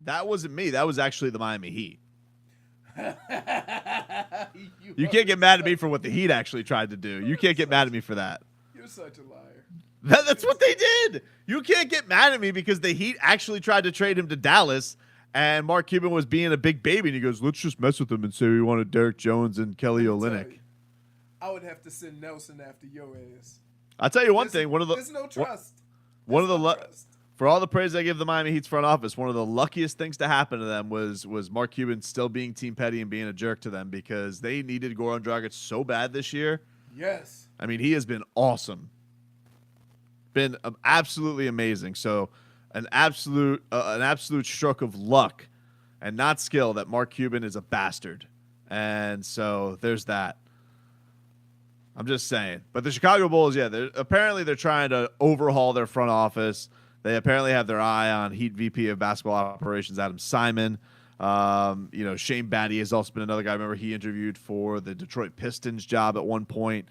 That wasn't me. That was actually the Miami Heat. You can't get mad at me for what the Heat actually tried to do. You can't get mad at me for that. You're such a liar. That's what they did. You can't get mad at me because the Heat actually tried to trade him to Dallas, and Mark Cuban was being a big baby, and he goes, let's just mess with him and say we wanted Derrick Jones and Kelly Olynyk. I would have to send Nelson after your ass. I'll tell you one thing. There's no trust. For all the praise I give the Miami Heat's front office, one of the luckiest things to happen to them was Mark Cuban still being team petty and being a jerk to them because they needed Goran Dragic so bad this year. Yes. I mean, he has been awesome. Been absolutely amazing. So an absolute stroke of luck and not skill that Mark Cuban is a bastard. And so there's that. I'm just saying. But the Chicago Bulls, yeah, they're trying to overhaul their front office. They apparently have their eye on Heat VP of basketball operations, Adam Simon. Shane Battier has also been another guy. I remember he interviewed for the Detroit Pistons job at one point.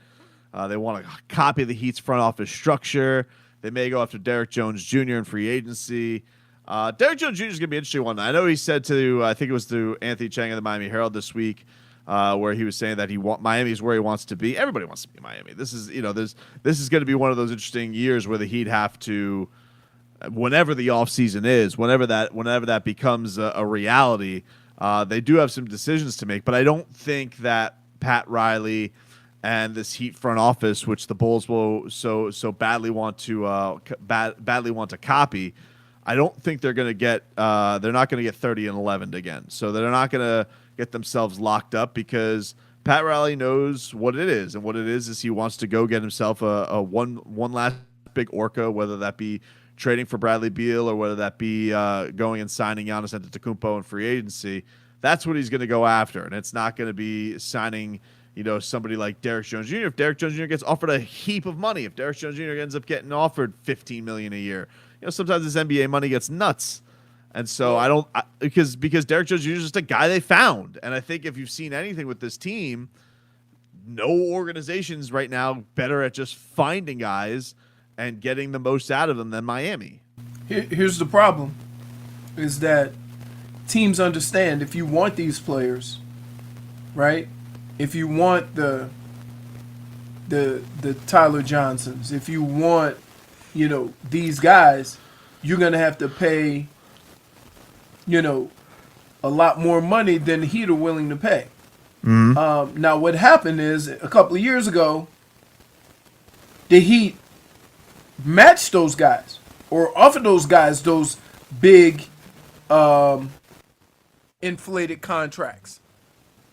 They want to copy the Heat's front office structure. They may go after Derrick Jones Jr. in free agency. Derrick Jones Jr. is going to be an interesting one. I know he said I think it was to Anthony Chang of the Miami Herald this week, where he was saying that Miami is where he wants to be. Everybody wants to be Miami. This is going to be one of those interesting years where the Heat have to, whenever the offseason is, whenever that becomes a reality, they do have some decisions to make. But I don't think that Pat Riley and this Heat front office, which the Bulls will so badly want to copy, I don't think they're going to get. They're not going to get 30-11 again. So they're not going to get themselves locked up because Pat Riley knows what it is, and what it is he wants to go get himself a one last big orca, whether that be trading for Bradley Beal or whether that be going and signing Giannis Antetokounmpo in free agency. That's what he's going to go after, and it's not going to be signing somebody like Derrick Jones Jr. If Derrick Jones Jr. gets offered a heap of money, if Derrick Jones Jr. ends up getting offered $15 million a year, sometimes this NBA money gets nuts. And so because Derrick Jones Jr. is just a guy they found. And I think if you've seen anything with this team, no organization's right now better at just finding guys and getting the most out of them than Miami. Here's the problem, is that teams understand if you want these players, right? If you want the Tyler Johnsons, if you want, these guys, you're going to have to pay, a lot more money than the Heat are willing to pay. Mm-hmm. Now, what happened is a couple of years ago, the Heat matched those guys or offered those guys those big inflated contracts.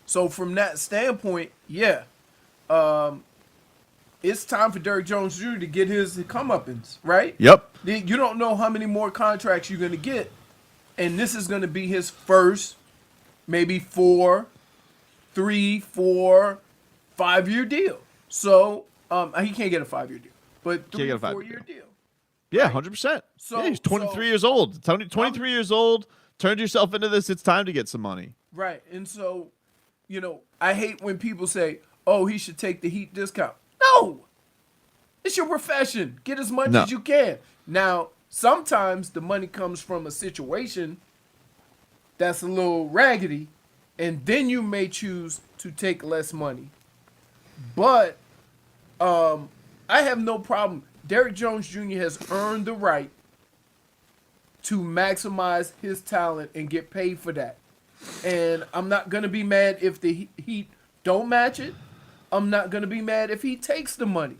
So from that standpoint, yeah, it's time for Derrick Jones Jr. to get his comeuppance, right? Yep. You don't know how many more contracts you're going to get, and this is going to be his first, maybe 3, 4, 5-year deal. So he can't get a 5-year deal, but 3 or 4-year deal. Yeah, 100%. So he's 23 years old. 23 years old. Turned yourself into this. It's time to get some money. Right, and so. I hate when people say, oh, he should take the Heat discount. No! It's your profession. Get as much as you can. Now, sometimes the money comes from a situation that's a little raggedy, and then you may choose to take less money. But I have no problem. Derrick Jones Jr. has earned the right to maximize his talent and get paid for that. And I'm not going to be mad if the Heat don't match it. I'm not going to be mad if he takes the money.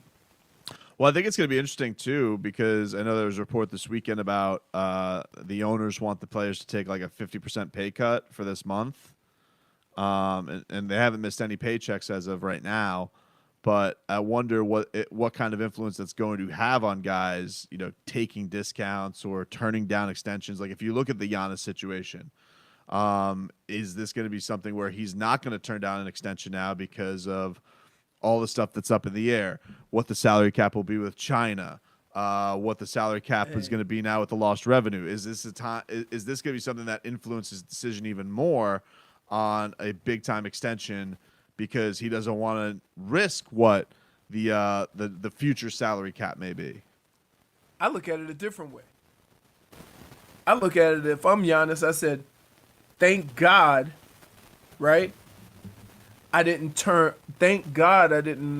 Well, I think it's going to be interesting, too, because I know there was a report this weekend about the owners want the players to take like a 50% pay cut for this month. And they haven't missed any paychecks as of right now. But I wonder what kind of influence that's going to have on guys, taking discounts or turning down extensions. Like if you look at the Giannis situation, is this going to be something where he's not going to turn down an extension now because of all the stuff that's up in the air, what the salary cap will be with China, what the salary cap is going to be now with the lost revenue? Is this going to be something that influences the decision even more on a big time extension because he doesn't want to risk what the future salary cap may be? I look at it a different way. I look at it, if I'm Giannis, I said, thank God, right? Thank God I didn't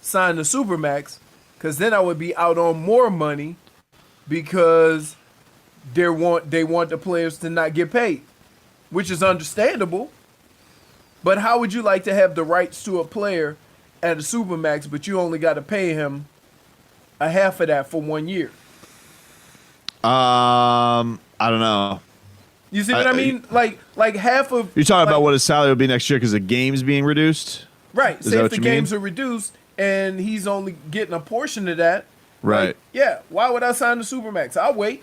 sign the Supermax, because then I would be out on more money because they want the players to not get paid, which is understandable. But how would you like to have the rights to a player at a Supermax, but you only got to pay him a half of that for 1 year? I don't know. You see what I mean? Like half of. You're talking about what his salary will be next year because the games being reduced? Right. Is Say that if what the you games mean? are reduced and he's only getting a portion of that. Right. Like, yeah. Why would I sign the Supermax? I'll wait.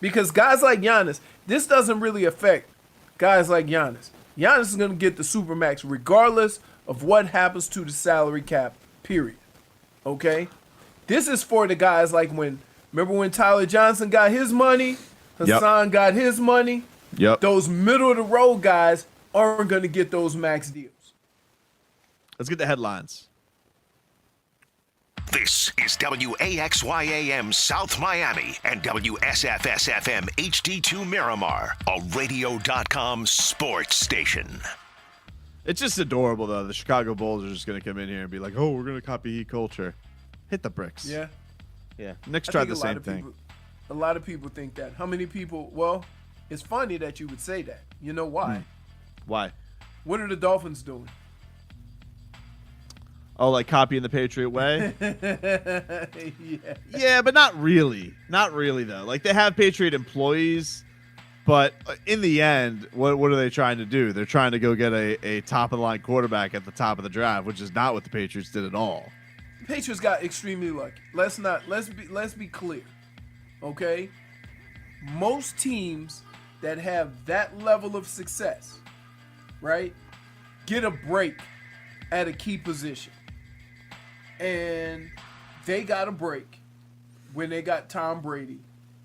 Because guys like Giannis, this doesn't really affect guys like Giannis. Giannis is going to get the Supermax regardless of what happens to the salary cap, period. Okay? This is for the guys like remember when Tyler Johnson got his money? Hassan got his money? Yep. Those middle-of-the-road guys aren't going to get those max deals. Let's get the headlines. This is WAXYAM South Miami and WSFS-FM HD2 Miramar, a radio.com sports station. It's just adorable, though. The Chicago Bulls are just going to come in here and be like, oh, we're going to copy Heat culture. Hit the bricks. Yeah. Yeah. Knicks tried the same thing. A lot of people think that. How many people? Well, it's funny that you would say that. You know why? Why? What are the Dolphins doing? Oh, like copying the Patriot way? Yeah. Yeah, but not really. Not really, though. Like, they have Patriot employees, but in the end, what are they trying to do? They're trying to go get a top-of-the-line quarterback at the top of the draft, which is not what the Patriots did at all. The Patriots got extremely lucky. Let's be clear. Okay? Most teams that have that level of success, right, get a break at a key position. And they got a break when they got Tom Brady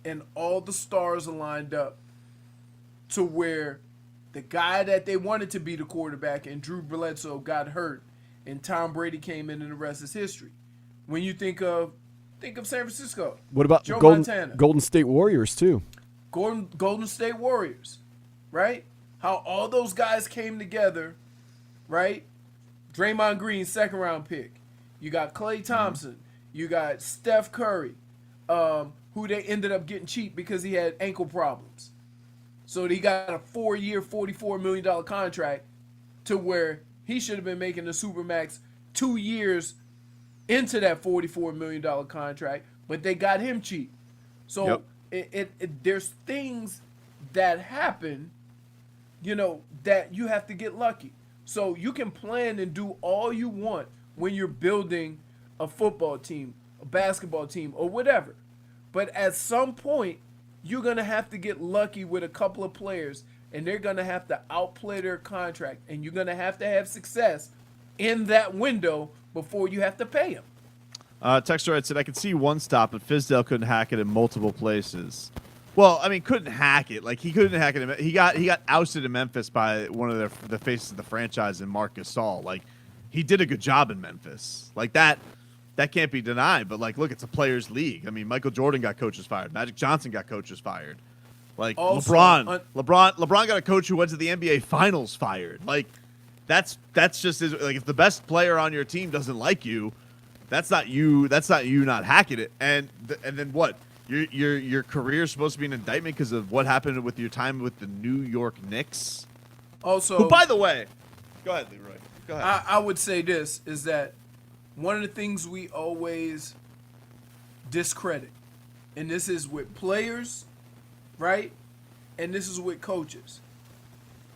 and all the stars aligned up to where the guy that they wanted to be the quarterback and Drew Bledsoe got hurt and Tom Brady came in and the rest is history. When you think of San Francisco. What about Joe Montana. Golden State Warriors too? Golden State Warriors, right? How all those guys came together, right? Draymond Green, second round pick. You got Klay Thompson. You got Steph Curry, who they ended up getting cheap because he had ankle problems. So he got a 4-year, $44 million contract to where he should have been making the Supermax 2 years into that $44 million contract, but they got him cheap. So there's things that happen, that you have to get lucky. So you can plan and do all you want when you're building a football team, a basketball team, or whatever. But at some point, you're going to have to get lucky with a couple of players, and they're going to have to outplay their contract, and you're going to have success in that window before you have to pay them. Texter said, I could see one stop, but Fizdale couldn't hack it in multiple places. Well, I mean, couldn't hack it. Like, he couldn't hack it. He got ousted in Memphis by one of the faces of the franchise in Marc Gasol. Like, he did a good job in Memphis. Like, that can't be denied. But, like, look, it's a players' league. I mean, Michael Jordan got coaches fired. Magic Johnson got coaches fired. Like, Also, LeBron got a coach who went to the NBA Finals fired. Like, that's just like, if the best player on your team doesn't like you, that's not you not hacking it. And then what? Your career is supposed to be an indictment because of what happened with your time with the New York Knicks. Also, who, by the way, go ahead, Leroy. Go ahead. I would say this is that one of the things we always discredit, and this is with players, right? And this is with coaches,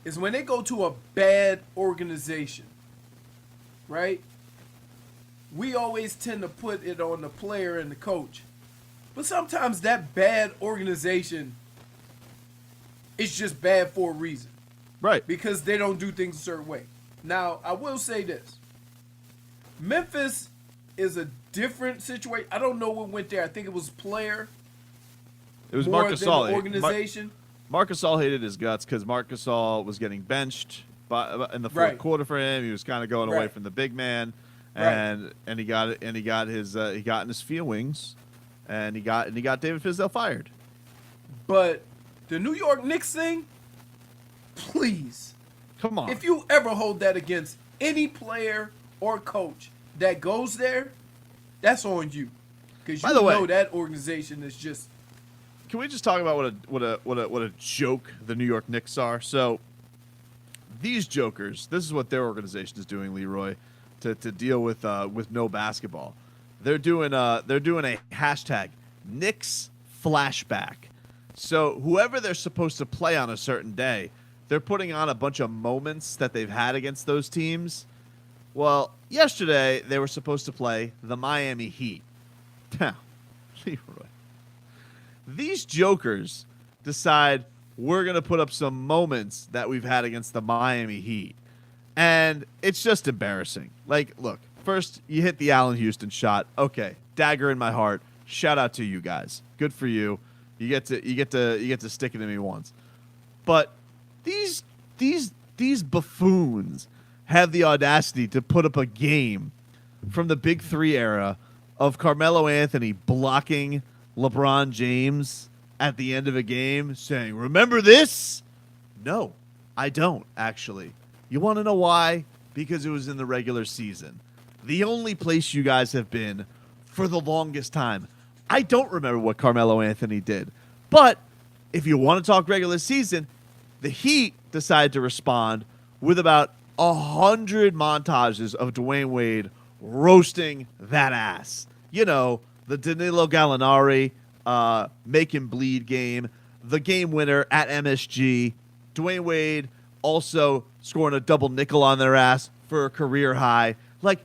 is when they go to a bad organization, right? We always tend to put it on the player and the coach. But sometimes that bad organization is just bad for a reason. Right. Because they don't do things a certain way. Now, I will say this. Memphis is a different situation. I don't know what went there. I think it was player. It was more Marc than Gasol. the organization. Marc Gasol hated his guts because Marc Gasol was getting benched in the fourth quarter for him. He was kind of going away from the big man, and he got in his feelings, and he got David Fizdale fired. But the New York Knicks thing, please. Come on. If you ever hold that against any player or coach that goes there, that's on you. Because you know that organization is just. Can we just talk about what a joke the New York Knicks are? So these jokers, this is what their organization is doing, Leroy, to deal with no basketball. They're doing a hashtag Knicks flashback. So whoever they're supposed to play on a certain day, they're putting on a bunch of moments that they've had against those teams. Well, yesterday they were supposed to play the Miami Heat. Now, Leroy, these jokers decide we're going to put up some moments that we've had against the Miami Heat. And it's just embarrassing. Like, look, first you hit the Allen Houston shot. Okay, dagger in my heart. Shout out to you guys. Good for you. You get to stick it to me once. But these buffoons have the audacity to put up a game from the Big Three era of Carmelo Anthony blocking LeBron James at the end of a game saying, "Remember this?" No, I don't, actually. You want to know why? Because it was in the regular season. The only place you guys have been for the longest time. I don't remember what Carmelo Anthony did. But if you want to talk regular season, the Heat decided to respond with about 100 montages of Dwayne Wade roasting that ass. You know, the Danilo Gallinari make him bleed game, the game winner at MSG, Dwayne Wade also scoring a double nickel on their ass for a career high. Like,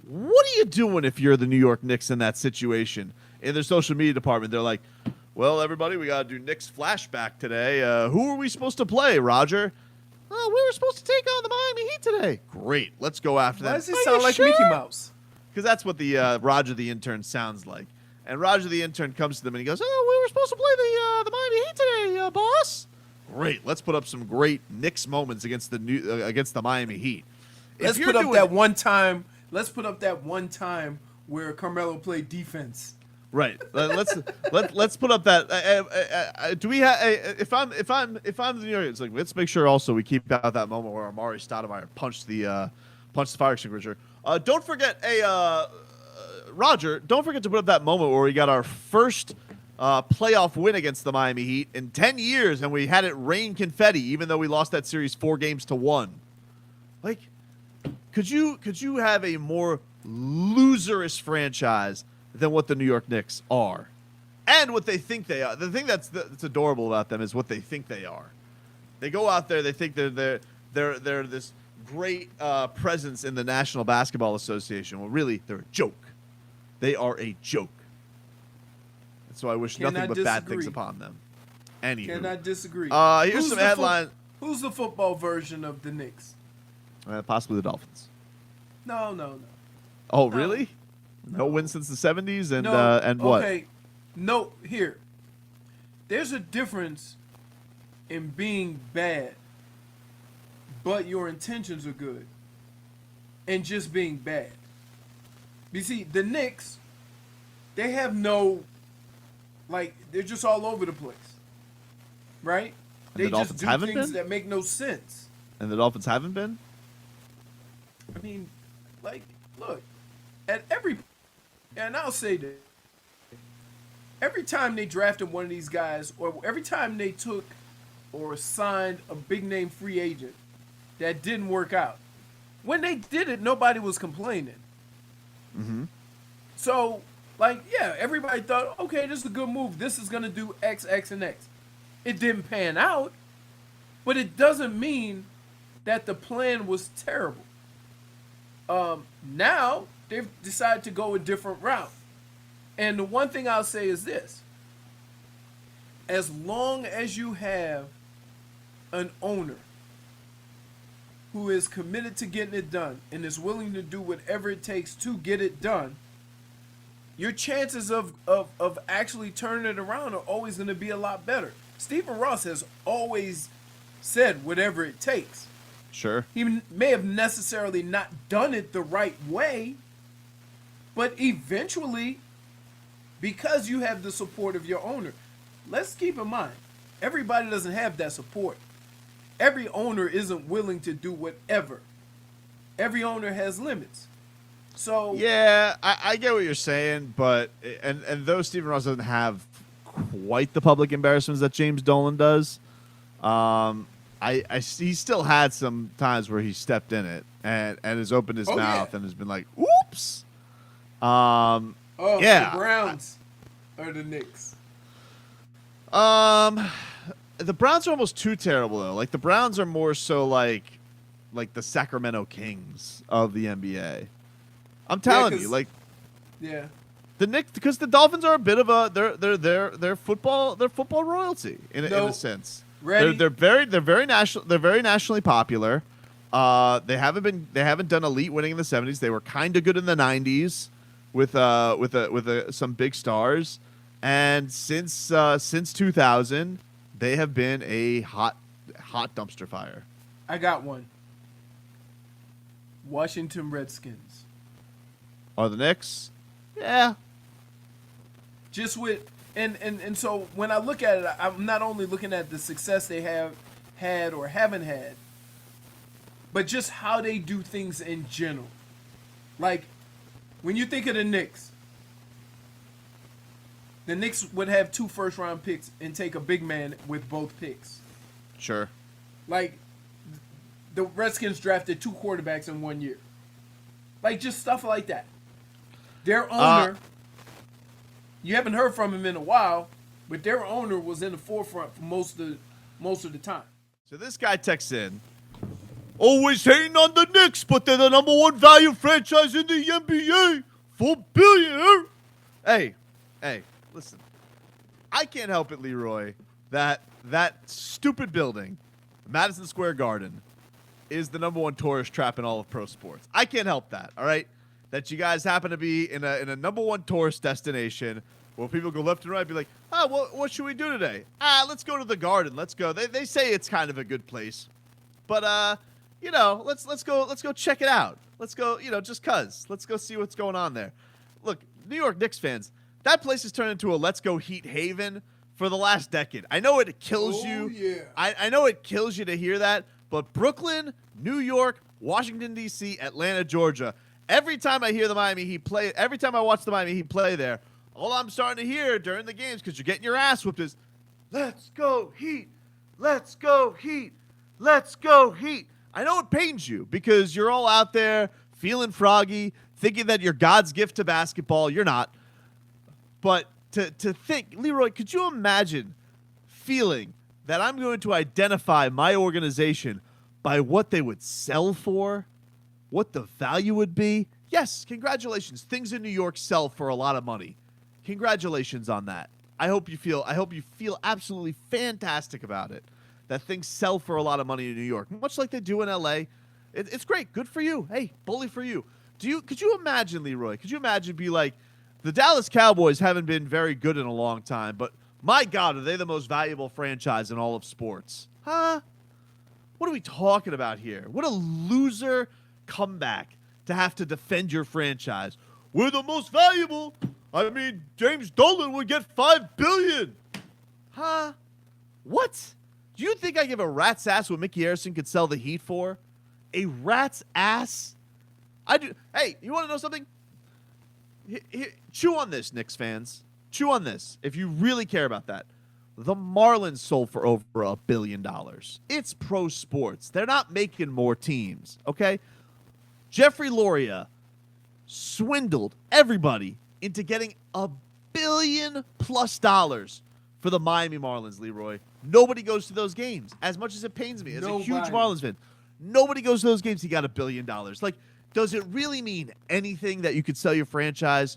what are you doing if you're the New York Knicks in that situation? In their social media department, they're like, "Well, everybody, we got to do Knicks flashback today. Who are we supposed to play, Roger?" "Oh, we were supposed to take on the Miami Heat today." "Great, let's go after them." Why does it sound like Mickey Mouse? Because that's what the Roger the intern sounds like. And Roger the intern comes to them and he goes, "Oh, we were supposed to play the Miami Heat today, boss." "Great, let's put up some great Knicks moments against the Miami Heat." Let's put up that one time. Let's put up that one time where Carmelo played defense. Right. Let's put up that. Do we have? If I'm the New York, it's like, let's make sure also we keep out that moment where Amari Stoudemire punched the fire extinguisher. Don't forget, Roger. Don't forget to put up that moment where we got our first playoff win against the Miami Heat in 10 years, and we had it rain confetti, even though we lost that series 4-1. Like, could you have a more loserish franchise than what the New York Knicks are, and what they think they are? The thing that's adorable about them is what they think they are. They go out there, they think they're this great presence in the National Basketball Association. Well, really, they're a joke. They are a joke. And so I wish nothing but bad things upon them. Anywho, cannot disagree. Here's some headlines. Who's the football version of the Knicks? Possibly the Dolphins. No. Oh, really? No win since the 70s and what? Okay. No, here. There's a difference in being bad, but your intentions are good, and just being bad. You see, the Knicks, they have no, like, they're just all over the place, right? And they just do things that make no sense. And the Dolphins haven't been? I mean, like, look, and I'll say that every time they drafted one of these guys, or every time they took or signed a big name free agent that didn't work out, when they did it, nobody was complaining. Mm-hmm. So, like, yeah, everybody thought, okay, this is a good move. This is going to do X, X, and X. It didn't pan out, but it doesn't mean that the plan was terrible. Now they've decided to go a different route. And the one thing I'll say is this. As long as you have an owner who is committed to getting it done and is willing to do whatever it takes to get it done, your chances of actually turning it around are always going to be a lot better. Stephen Ross has always said whatever it takes. Sure. He may have necessarily not done it the right way, but eventually, because you have the support of your owner, let's keep in mind, everybody doesn't have that support. Every owner isn't willing to do whatever. Every owner has limits. So yeah, I get what you're saying, but and though Stephen Ross doesn't have quite the public embarrassments that James Dolan does, he still had some times where he stepped in it and has opened his mouth and has been like, "Oops." Yeah, the Browns or the Knicks. The Browns are almost too terrible though. Like the Browns are more so like the Sacramento Kings of the NBA. I'm telling you, like, yeah, the Knicks, because the Dolphins are a bit of a they're football royalty in a sense. Ready? They're very nationally popular. They haven't done elite winning in the 70s. They were kind of good in the 90s with some big stars, and since 2000 they have been a hot dumpster fire. I got one. Washington Redskins. Are the Knicks? Yeah. Just with and so when I look at it, I'm not only looking at the success they have had or haven't had, but just how they do things in general. Like when you think of the Knicks would have 2 first-round picks and take a big man with both picks. Sure. Like the Redskins drafted 2 quarterbacks in 1 year. Like just stuff like that. Their owner, you haven't heard from him in a while, but their owner was in the forefront for most of the time. So this guy texts in, always hating on the Knicks, but they're the number 1 value franchise in the NBA. $4 billion. Hey, listen. I can't help it, Leroy, that stupid building, Madison Square Garden, is the number 1 tourist trap in all of pro sports. I can't help that, all right? That you guys happen to be in a number 1 tourist destination where people go left and right, be like, what should we do today? Let's go to the Garden. Let's go. They say it's kind of a good place, but let's go check it out. Let's go, just cause. Let's go see what's going on there. Look, New York Knicks fans, that place has turned into a let's go Heat haven for the last decade. I know it kills you. Yeah. I know it kills you to hear that, but Brooklyn, New York, Washington D.C., Atlanta, Georgia. Every time I hear the Miami Heat play, every time I watch the Miami Heat play there, all I'm starting to hear during the games, because you're getting your ass whooped, is, let's go Heat, let's go Heat, let's go Heat. I know it pains you because you're all out there feeling froggy, thinking that you're God's gift to basketball. You're not. But to think, Leroy, could you imagine feeling that I'm going to identify my organization by what they would sell for? What the value would be? Yes, congratulations. Things in New York sell for a lot of money. Congratulations on that. I hope you feel absolutely fantastic about it. That things sell for a lot of money in New York, much like they do in LA. It's great. Good for you. Hey, bully for you. Could you imagine, Leroy? Could you imagine be like, the Dallas Cowboys haven't been very good in a long time, but my God, are they the most valuable franchise in all of sports? Huh? What are we talking about here? What a loser comeback to have to defend your franchise. We're the most valuable. I mean, James Dolan would get $5 billion. Huh? What? Do you think I give a rat's ass what Mickey Harrison could sell the Heat for? A rat's ass? I do. Hey, you want to know something? Chew on this, Knicks fans. Chew on this if you really care about that. The Marlins sold for over $1 billion. It's pro sports. They're not making more teams, okay? Jeffrey Loria swindled everybody into getting $1 billion+ for the Miami Marlins, Leroy. Nobody goes to those games. As much as it pains me, as a huge Marlins fan, nobody goes to those games. He got $1 billion. Like, does it really mean anything that you could sell your franchise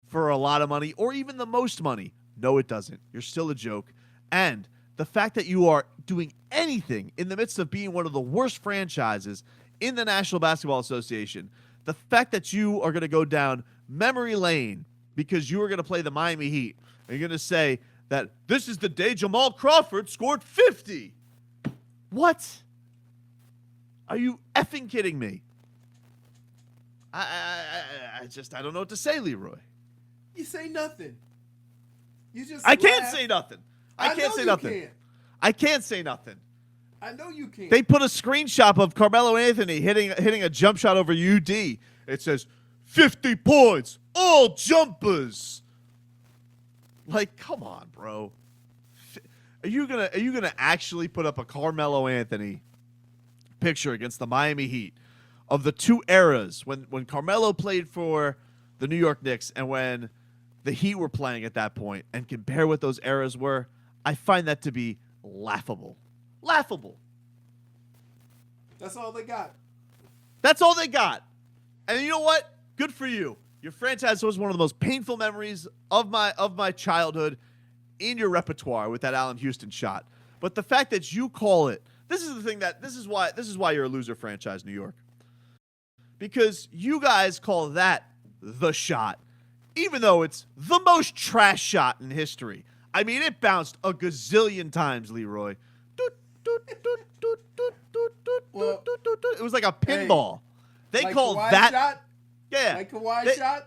for a lot of money or even the most money? No, it doesn't. You're still a joke. And the fact that you are doing anything in the midst of being one of the worst franchises in the National Basketball Association, the fact that you are going to go down memory lane because you are going to play the Miami Heat, and you're going to say that this is the day Jamal Crawford scored 50. What? Are you effing kidding me? I don't know what to say, Leroy. You say nothing. You just I can't say nothing. I can't know say you nothing. Can. I can't say nothing. I know you can. They put a screenshot of Carmelo Anthony hitting a jump shot over UD. It says 50 points, all jumpers. Like, come on, bro. Are you gonna actually put up a Carmelo Anthony picture against the Miami Heat of the two eras when Carmelo played for the New York Knicks and when the Heat were playing at that point, and compare what those eras were? I find that to be laughable. Laughable. That's all they got. That's all they got. And you know what? Good for you. Your franchise was one of the most painful memories of my childhood in your repertoire with that Allen Houston shot. But the fact that you call it, this is why you're a loser franchise, New York. Because you guys call that the shot, even though it's the most trash shot in history. I mean, it bounced a gazillion times, Leroy. Well, it was like a pinball. They like called Kawhi that. Shot? Yeah. Like Kawhi shot?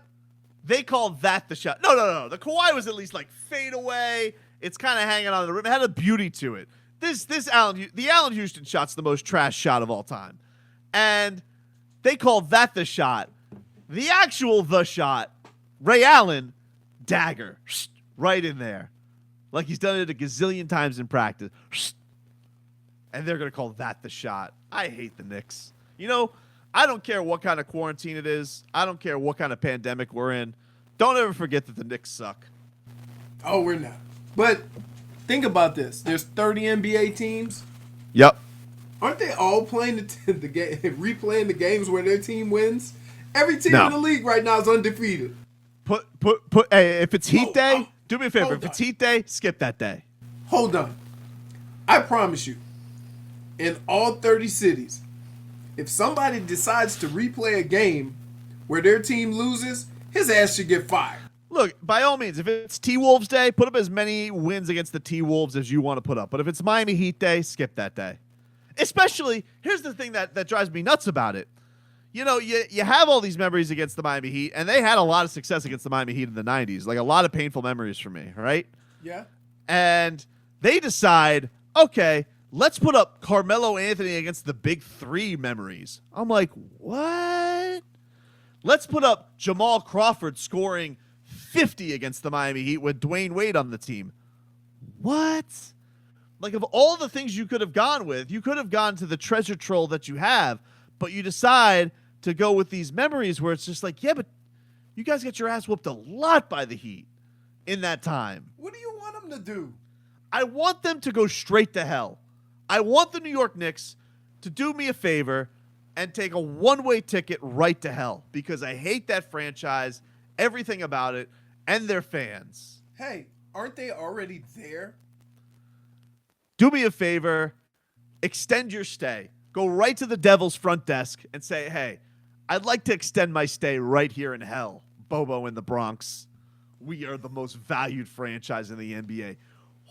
They called that the shot. No. The Kawhi was at least like fade away. It's kind of hanging on the rim. It had a beauty to it. The Allen Houston shot's the most trash shot of all time. And they called that the shot. The actual the shot, Ray Allen, dagger. Right in there. Like he's done it a gazillion times in practice. And they're going to call that the shot. I hate the Knicks. You know, I don't care what kind of quarantine it is. I don't care what kind of pandemic we're in. Don't ever forget that the Knicks suck. Oh, we're not. But think about this. There's 30 NBA teams. Yep. Aren't they all playing the game, replaying the games where their team wins? Every team No. in the league right now is undefeated. Hey, if it's Heat Day, do me a favor. hold If it's on. Heat Day, skip that day. Hold on. I promise you, in all 30 cities, if somebody decides to replay a game where their team loses, his ass should get fired. Look, by all means, if it's T-Wolves Day, put up as many wins against the T-Wolves as you want to put up. But if it's Miami Heat Day, skip that day. Especially, here's the thing that drives me nuts about it. You know, you have all these memories against the Miami Heat, and they had a lot of success against the Miami Heat in the 90s. Like, a lot of painful memories for me, right? Yeah. And they decide, okay, let's put up Carmelo Anthony against the Big Three memories. I'm like, what? Let's put up Jamal Crawford scoring 50 against the Miami Heat with Dwayne Wade on the team. What? Like, of all the things you could have gone with, you could have gone to the treasure trove that you have, but you decide to go with these memories where it's just like, yeah, but you guys got your ass whooped a lot by the Heat in that time. What do you want them to do? I want them to go straight to hell. I want the New York Knicks to do me a favor and take a one-way ticket right to hell because I hate that franchise, everything about it, and their fans. Hey, aren't they already there? Do me a favor, extend your stay. Go right to the Devils front desk and say, hey, I'd like to extend my stay right here in hell. Bobo in the Bronx. We are the most valued franchise in the NBA.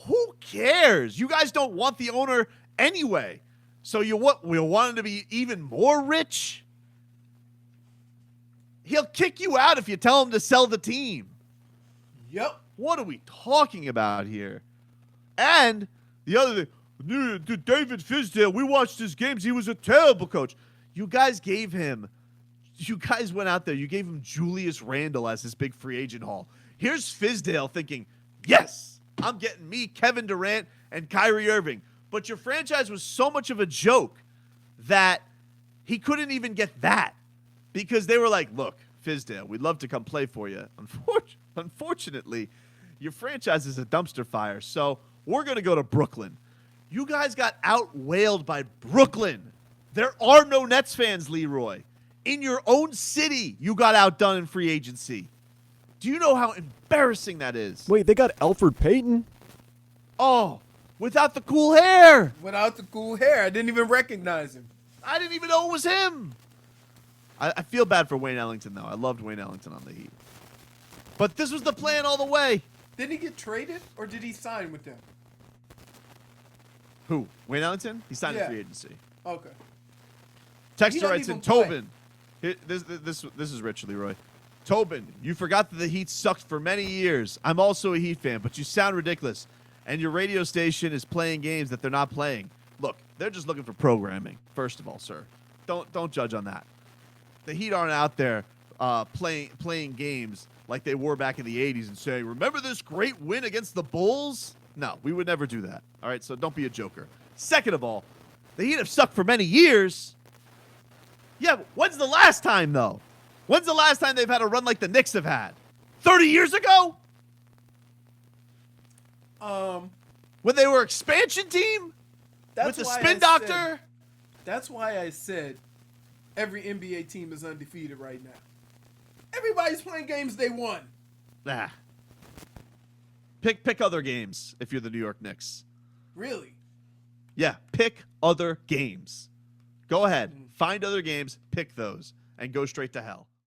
Who cares? You guys don't want the owner anyway. So we'll want him to be even more rich? He'll kick you out if you tell him to sell the team. Yep. What are we talking about here? And the other thing, David Fizdale, we watched his games. He was a terrible coach. You guys went out there. You gave him Julius Randle as his big free agent haul. Here's Fizdale thinking, yes, I'm getting me, Kevin Durant, and Kyrie Irving. But your franchise was so much of a joke that he couldn't even get that because they were like, look, Fizdale, we'd love to come play for you. Unfortunately, your franchise is a dumpster fire, so we're going to go to Brooklyn. You guys got outwailed by Brooklyn. There are no Nets fans, Leroy. In your own city, you got outdone in free agency. Do you know how embarrassing that is? Wait, they got Alfred Payton? Oh, without the cool hair. Without the cool hair. I didn't even recognize him. I didn't even know it was him. I feel bad for Wayne Ellington, though. I loved Wayne Ellington on the Heat. But this was the plan all the way. Didn't he get traded or did he sign with them? Who? Wayne Ellington? He signed a free agency. Okay. He Texter doesn't writes in, even play. Tobin. This is Rich, Leroy. Tobin, you forgot that the Heat sucked for many years. I'm also a Heat fan, but you sound ridiculous. and your radio station is playing games that they're not playing. Look, they're just looking for programming, first of all, sir. Don't judge on that. The Heat aren't out there playing games like they were back in the 80s and saying, remember this great win against the Bulls? No, we would never do that. All right, so don't be a joker. Second of all, the Heat have sucked for many years. Yeah, when's the last time, though? When's the last time they've had a run like the Knicks have had? 30 years ago? When they were expansion team? With the spin doctor? That's why I said every NBA team is undefeated right now. Everybody's playing games they won. Nah. Pick other games if you're the New York Knicks. Really? Yeah, pick other games. Go ahead. Find other games, pick those, and go straight to hell.